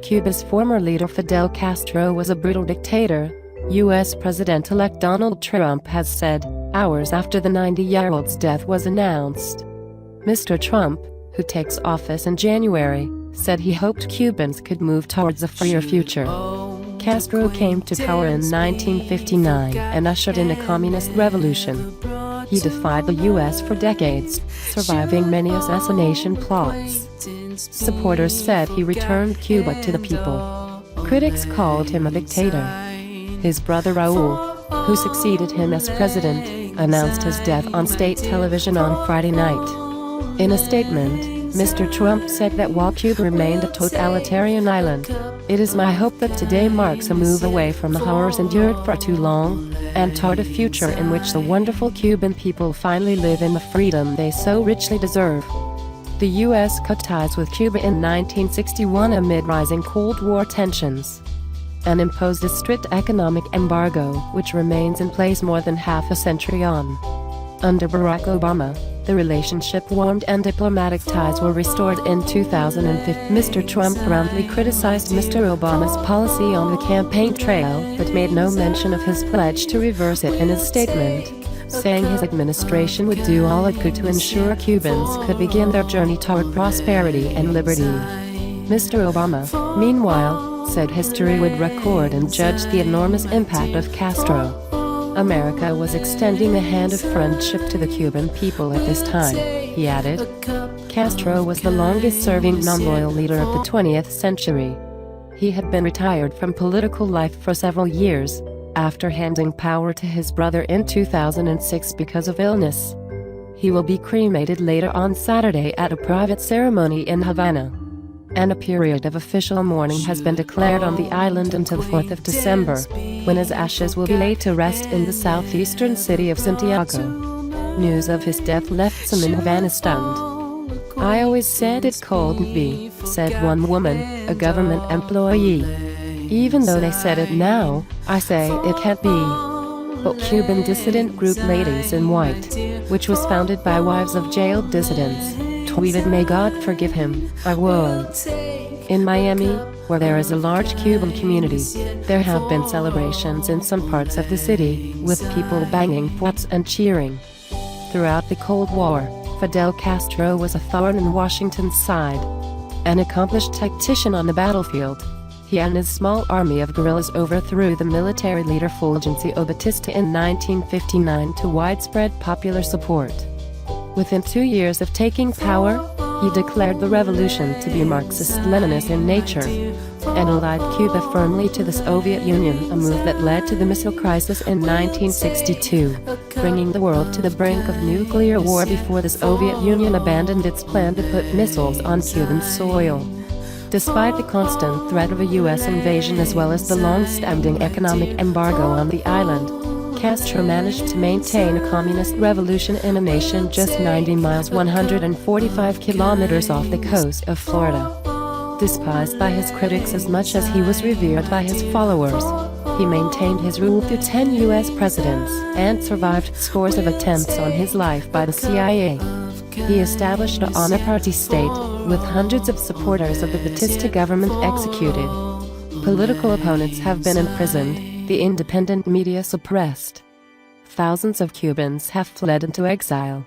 Cuba's former leader Fidel Castro was a brutal dictator, U.S. President-elect Donald Trump has said, hours after the 90-year-old's death was announced. Mr. Trump, who takes office in January, said he hoped Cubans could move towards a freer future. Castro came to power in 1959 and ushered in a communist revolution. He defied the U.S. for decades, surviving many assassination plots. Supporters said he returned Cuba to the people. Critics called him a dictator. His brother Raul, who succeeded him as president, announced his death on state television on Friday night. In a statement, Mr. Trump said that while Cuba remained a totalitarian island, it is my hope that today marks a move away from the horrors endured for too long, and toward a future in which the wonderful Cuban people finally live in the freedom they so richly deserve. The U.S. cut ties with Cuba in 1961 amid rising Cold War tensions, and imposed a strict economic embargo which remains in place more than half a century on. Under Barack Obama, the relationship warmed and diplomatic ties were restored in 2005. Mr. Trump roundly criticized Mr. Obama's policy on the campaign trail but made no mention of his pledge to reverse it in his statement, saying his administration would do all it could to ensure Cubans could begin their journey toward prosperity and liberty. Mr. Obama, meanwhile, said history would record and judge the enormous impact of Castro. America was extending a hand of friendship to the Cuban people at this time, he added. Castro was the longest-serving non-loyal leader of the 20th century. He had been retired from political life for several years, after handing power to his brother in 2006 because of illness. He will be cremated later on Saturday at a private ceremony in Havana. And a period of official mourning has been declared on the island until the 4th of December, when his ashes will be laid to rest in the southeastern city of Santiago. News of his death left some in Havana stunned. I always said it couldn't be, said one woman, a government employee. Even though they said it now, I say it can't be. But Cuban dissident group Ladies in White, which was founded by wives of jailed dissidents, tweeted, "May God forgive him, I won't." In Miami, where there is a large Cuban community, there have been celebrations in some parts of the city, with people banging pots and cheering. Throughout the Cold War, Fidel Castro was a thorn in Washington's side. An accomplished tactician on the battlefield, he and his small army of guerrillas overthrew the military leader Fulgencio Batista in 1959 to widespread popular support. Within 2 years of taking power, he declared the revolution to be Marxist-Leninist in nature, and allied Cuba firmly to the Soviet Union, a move that led to the missile crisis in 1962, bringing the world to the brink of nuclear war before the Soviet Union abandoned its plan to put missiles on Cuban soil. Despite the constant threat of a U.S. invasion as well as the long-standing economic embargo on the island, Castro managed to maintain a communist revolution in a nation just 90 miles 145 kilometers off the coast of Florida. Despised by his critics as much as he was revered by his followers, he maintained his rule through 10 U.S. presidents and survived scores of attempts on his life by the CIA. He established a honor-party state, with hundreds of supporters of the Batista government executed. Political opponents have been imprisoned, the independent media suppressed. Thousands of Cubans have fled into exile.